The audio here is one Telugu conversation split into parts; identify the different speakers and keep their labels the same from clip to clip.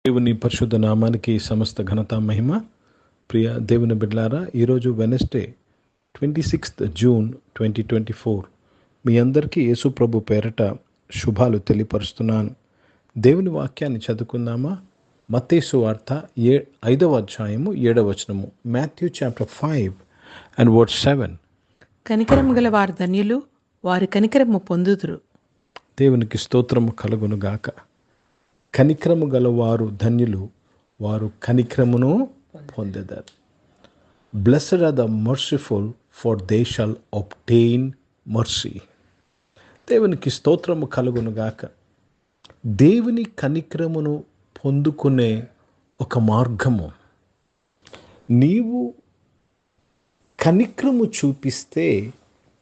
Speaker 1: దేవుని పరిశుద్ధ నామానికి సమస్త ఘనత మహిమ. ప్రియ దేవుని బిడ్డలారా, ఈరోజు వెనస్డే 26th జూన్ 2024 మీ అందరికీ యేసు ప్రభు పేరట శుభాలు తెలియపరుస్తున్నాను. దేవుని వాక్యాన్ని చదువుకుందామా? మత్తయి సువార్త 5వ అధ్యాయము 7వ వచనము. Matthew chapter 5 and verse 7.
Speaker 2: కనికరము గల వారు ధన్యులు, వారి కనికరము పొందుదురు.
Speaker 1: దేవునికి స్తోత్రము కలుగును గాక. కనికరము గలవారు ధన్యులు, వారు కనికరమును పొందెదరు. Blessed are the merciful, for they shall obtain mercy. దేవునికి స్తోత్రము కలుగును గాక. దేవుని కనికరమును పొందుకునే ఒక మార్గము, నీవు కనికరము చూపిస్తే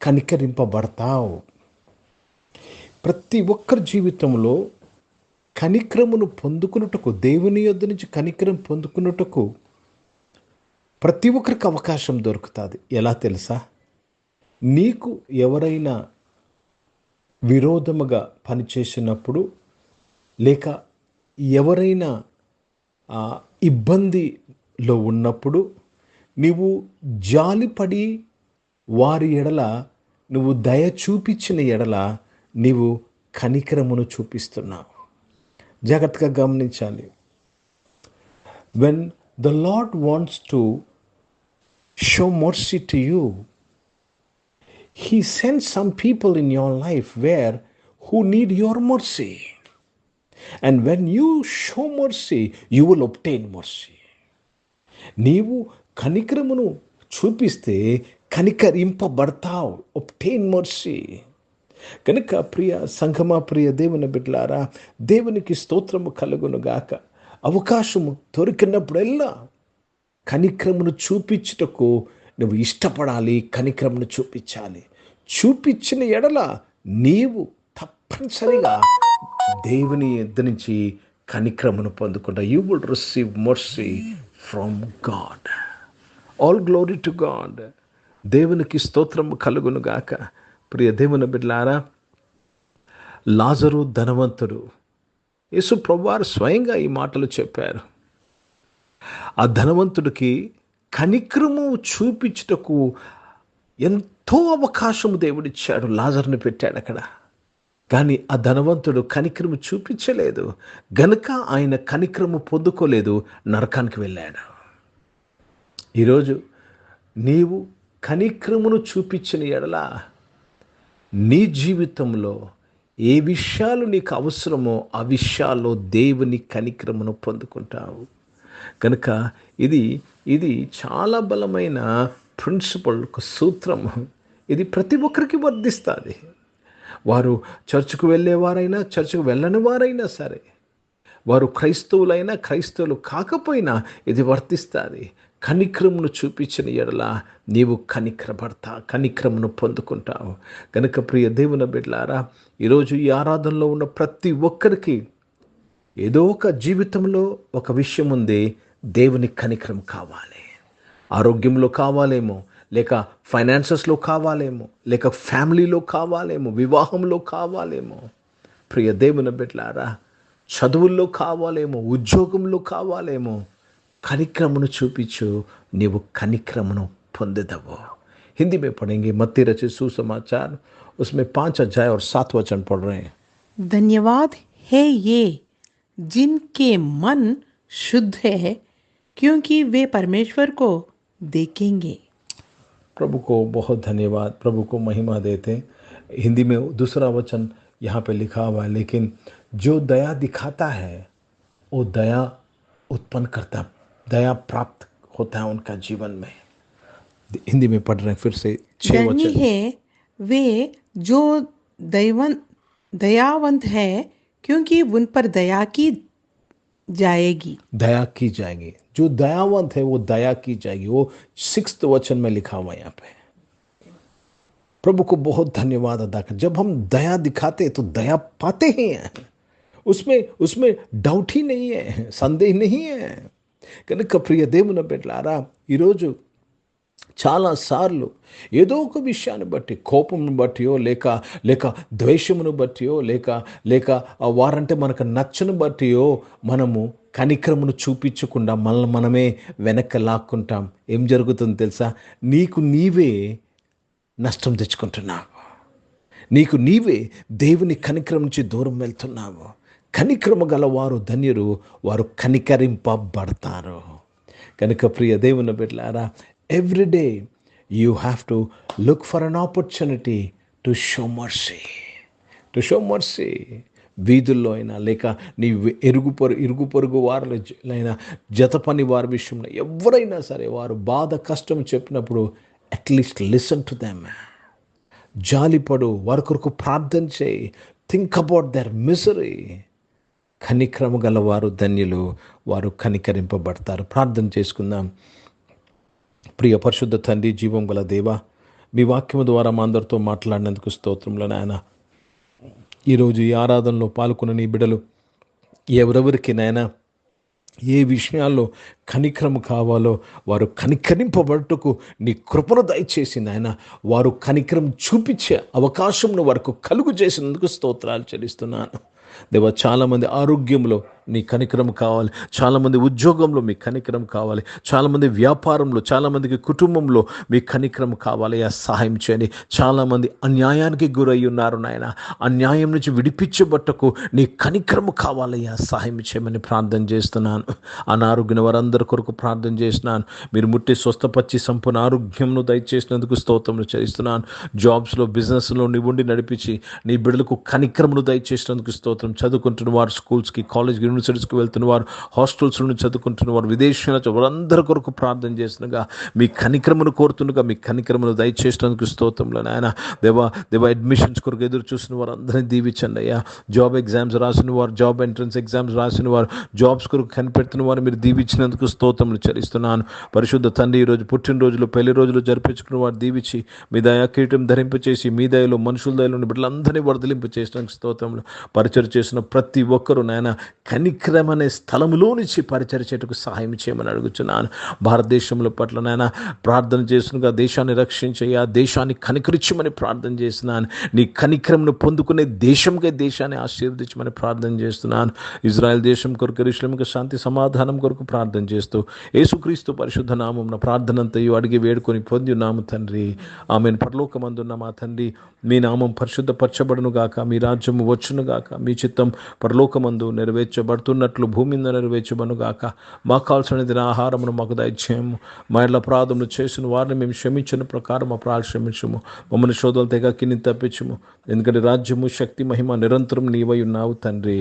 Speaker 1: కనికరింపబడతావు. ప్రతి ఒక్కరి జీవితంలో కనికరమును పొందుకున్నట్టుకు, దేవుని యొద్ద నుంచి కనికరం పొందుకున్నట్టుకు ప్రతి ఒక్కరికి అవకాశం దొరుకుతుంది. ఎలా తెలుసా? నీకు ఎవరైనా విరోధముగా పనిచేసినప్పుడు, లేక ఎవరైనా ఇబ్బందిలో ఉన్నప్పుడు, నీవు జాలిపడి వారి ఎడల నువ్వు దయ చూపించిన ఎడల నీవు కనికరమును చూపిస్తున్నావు. జాగ్రత్తగా గమనించాలి. When the Lord wants to show mercy to you, He sends some people in your life who need your mercy. And when you show mercy, you will obtain mercy. నీవు కనికరమును చూపిస్తే కనికరింపబడతావు. obtain mercy. కనుక ప్రియ సంఘమా, ప్రియ దేవుని బిడ్డలారా, దేవునికి స్తోత్రము కలుగును గాక. అవకాశము దొరికినప్పుడల్లా కనికరమును చూపించుటకు నువ్వు ఇష్టపడాలి, కనికరమును చూపించాలి. చూపించిన ఎడల నీవు తప్పనిసరిగా దేవుని యొద్ద నుంచి కనికరమును పొందుకుంటా. You will receive mercy from God. All glory to God. దేవునికి స్తోత్రము కలుగును గాక. ప్రియ దేవుని బిడ్డలారా, లాజరు ధనవంతుడు, యేసు ప్రభువారు స్వయంగా ఈ మాటలు చెప్పారు. ఆ ధనవంతుడికి కనికరము చూపించుటకు ఎంతో అవకాశము దేవుడిచ్చాడు. లాజరుని పెట్టాడు అక్కడ. కానీ ఆ ధనవంతుడు కనికరము చూపించలేదు గనుక ఆయన కనికరము పొందుకోలేదు, నరకానికి వెళ్ళాడు. ఈరోజు నీవు కనికరమును చూపించిన ఎడల నీ జీవితంలో ఏ విషయాలు నీకు అవసరమో ఆ విషయాల్లో దేవుని కనికరమును పొందుకుంటావు. కనుక ఇది చాలా బలమైన ప్రిన్సిపల్, ఒక సూత్రము. ఇది ప్రతి ఒక్కరికి వర్ధిస్తుంది. వారు చర్చకు వెళ్ళేవారైనా, చర్చకు వెళ్ళని వారైనా సరే, వారు క్రైస్తవులైనా, క్రైస్తవులు కాకపోయినా ఇది వర్తిస్తుంది. కనికరమును చూపించిన ఎడల నీవు కనికరమును పొందుకుంటావు. కనుక ప్రియ దేవుని బిడ్డలారా, ఈరోజు ఈ ఆరాధనలో ఉన్న ప్రతి ఒక్కరికి ఏదో ఒక జీవితంలో ఒక విషయం ఉంది. దేవుని కనికరం కావాలి. ఆరోగ్యంలో కావాలేమో, లేక ఫైనాన్సెస్లో కావాలేమో, లేక ఫ్యామిలీలో కావాలేమో, వివాహంలో కావాలేమో. ప్రియ దేవుని బిడ్డలారా, చదువుల్లో కావాలేమో, ఉద్యోగంలో కావాలేమో. కనికరమును చూపించు, నీవు కనికరమును పొందేదవు. हिंदी में पढ़ेंगे। मत्ती रचित सुसमाचार, उसमें 5 अध्याय और 7 वचन पढ़ रहे हैं।
Speaker 2: धन्यवाद है ये जिनके मन शुद्ध है, क्योंकि वे परमेश्वर को देखेंगे।
Speaker 1: प्रभु को बहुत धन्यवाद, प्रभु को महिमा देते। हिंदी में दूसरा वचन यहाँ पे लिखा हुआ है, लेकिन जो दया दिखाता है वो दया उत्पन्न करता, दया प्राप्त होता है उनका जीवन में। हिंदी में पढ़ रहे हैं फिर से 6 वचन।
Speaker 2: धन्य है वे जो दयावंत है, क्योंकि उन पर दया की जाएगी।
Speaker 1: जो दयावंत है वो दया की जाएगी। वो 6th वचन में लिखा हुआ है यहाँ पे। प्रभु को बहुत धन्यवाद अदा कर। जब हम दया दिखाते तो दया पाते ही हैं, उसमें डाउट ही नहीं है, संदेह नहीं है। కనుక ప్రియ దేవుని బిడ్డలారా, ఈరోజు చాలాసార్లు ఏదో ఒక విషయాన్ని బట్టి, కోపంను బట్టియో, లేక లేక ద్వేషమును బట్టియో, లేక లేక వారంటే మనకు నచ్చని బట్టియో మనము కనికరమును చూపించకుండా మనల్ని మనమే వెనక్కి లాక్కుంటాం. ఏం జరుగుతుందో తెలుసా? నీకు నీవే నష్టం తెచ్చుకుంటున్నావు. నీకు నీవే దేవుని కనికరం నుంచి దూరం వెళ్తున్నావు. కనికరము గల వారు ధన్యులు, వారు కనికరింపబడతారు. కనుక ప్రియ దేవుని బిడ్డలారా, every day you have to look for an opportunity to show mercy. To show mercy. వీధుల్లో అయినా, లేక నీ ఇరుగు పొరుగు వారిలైనా, జత పని వారి విషయంలో ఎవరైనా సరే వారు బాధ కష్టం చెప్పినప్పుడు అట్లీస్ట్ లిసన్ టు దెమ్. జాలిపడు, వారి కొరకు ప్రార్థన చేయి. Think about their misery. కనికరము గల వారు ధన్యులు, వారు కనికరింపబడతారు. ప్రార్థన చేసుకుందాం. ప్రియ పరిశుద్ధ తండ్రి, జీవం గల దేవ, మీ వాక్యము ద్వారా మా అందరితో మాట్లాడినందుకు స్తోత్రములు నాయన. ఈరోజు ఈ ఆరాధనలో పాల్గొన్న నీ బిడ్డలు ఎవరెవరికి నాయన ఏ విషయాల్లో కనికరం కావాలో వారు కనికరింపబడుటకు నీ కృపను దయచేసి నాయన, వారు కనికరం చూపించే అవకాశంను వారికి కలుగు చేసినందుకు స్తోత్రాలు చెల్లిస్తున్నాను దేవా. చాలామంది ఆరోగ్యంలో నీ కనికరం కావాలి, చాలామంది ఉద్యోగంలో మీ కనికరం కావాలి, చాలామంది వ్యాపారంలో, చాలామందికి కుటుంబంలో మీ కనికరం కావాలి. సహాయం చేయండి. చాలామంది అన్యాయానికి గురై ఉన్నారు నాయన, అన్యాయం నుంచి విడిపించబట్టకు నీ కనికరము కావాలయ్యా, సహాయం చేయమని ప్రార్థన చేస్తున్నాను. అనారోగ్యం వారందరి కొరకు ప్రార్థన చేస్తున్నాను. మీరు ముట్టి స్వస్థపరిచి సంపూర్ణ ఆరోగ్యంను దయచేసినందుకు స్తోత్రములు చేస్తున్నాను. జాబ్స్లో, బిజినెస్లో నీ ఉండి నడిపించి నీ బిడ్డలకు కనికరమును దయచేసినందుకు స్తోత్రం. చదువుకుంటున్న వారు స్కూల్స్కి, కాలేజ్కి, యూనివర్సిటీస్కి వెళ్తున్న వారు, హాస్టల్స్ నుండి చదువుకుంటున్న వారు, విదేశాల వారందరి కొరకు ప్రార్థన చేస్తుండగా మీ కనికరమును కోరుతుండగా మీ కనికరమును దయచేసినందుకు స్తోత్రంలో నాయన. దేవా అడ్మిషన్స్ కొరకు ఎదురు చూసిన వారు అందరినీ దీవించండి అయ్యా. జాబ్ ఎగ్జామ్స్ రాసిన వారు, జాబ్ ఎంట్రన్స్ ఎగ్జామ్స్ రాసిన వారు, జాబ్స్ కొరకు కనిపెడుతున్న వారు మీరు దీవించినందుకు స్తోత్రములు చెల్లిస్తున్నాను. పరిశుద్ధ తండ్రి, ఈరోజు పుట్టినరోజులు, పెళ్లి రోజులు జరిపించుకున్న వారు దీవించి మీ దయా కిరీటం ధరింపచేసి మీ దయలో, మనుషుల దయలో బిడ్డలందరినీ వర్ధలింపు చేసినందుకు స్తోత్రములు. పరిచయం చేసిన ప్రతి ఒక్కరూ నాయన కనికరం అనే స్థలములో నుంచి పరిచర్చేటకు సహాయం చేయమని అడుగుతున్నాను. భారతదేశంలో పట్ల నాయన ప్రార్థన చేస్తున్నగా దేశాన్ని రక్షించయ్యా, దేశాన్ని కనికరించమని ప్రార్థన చేస్తున్నాను. నీ కనికరంను పొందుకునే దేశాన్ని ఆశీర్వదించమని ప్రార్థన చేస్తున్నాను. ఇజ్రాయెల్ దేశం కొరకు, యెరూషలేముకు శాంతి సమాధానం కొరకు ప్రార్థన చేస్తూ యేసుక్రీస్తు పరిశుద్ధ నామమున ప్రార్థనంతయు అడిగి వేడుకొని పొంది ఉన్నాము తండ్రి. ఆమెను. పరలోకమందున్న మా తండ్రి, మీ నామం పరిశుద్ధపరచబడును గాక, మీ రాజ్యము వచ్చును గాక, మీ చిత్తం పరలోకమందు నెరవేర్చబడుతున్నట్లు భూమి మీద నెరవేర్చబడును గాక. మాకు కావాల్సిన ఆహారమును మాకు దయచేయము. మా ఇళ్ళ అపరాధములు చేసిన వారిని మేము క్షమించిన ప్రకారం అపరాధులు క్షమించము. మమ్మల్ని శోధనలు తెగకిని తప్పించము. ఎందుకంటే రాజ్యము, శక్తి, మహిమ నిరంతరం నీవై ఉన్నావు తండ్రి.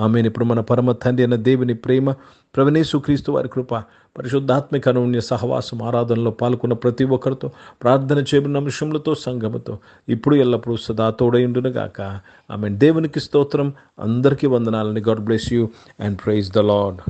Speaker 1: ఆమెను. ఇప్పుడు మన పరమ తండ్రి అయిన దేవుని ప్రేమ, ప్రభువైన యేసుక్రీస్తు వారి కృప, పరిశుద్ధాత్మిక అన్యోన్య సహవాసం, ఆరాధనలో పాల్గొన్న ప్రతి ఒక్కరితో, ప్రార్థన చేయబడిన అంశములతో, సంఘముతో ఇప్పుడు ఎల్లప్పుడూ సదా తోడైండును గాక. ఆమేన్. దేవునికి స్తోత్రం. అందరికీ వందనాలని. God bless you and praise the lord.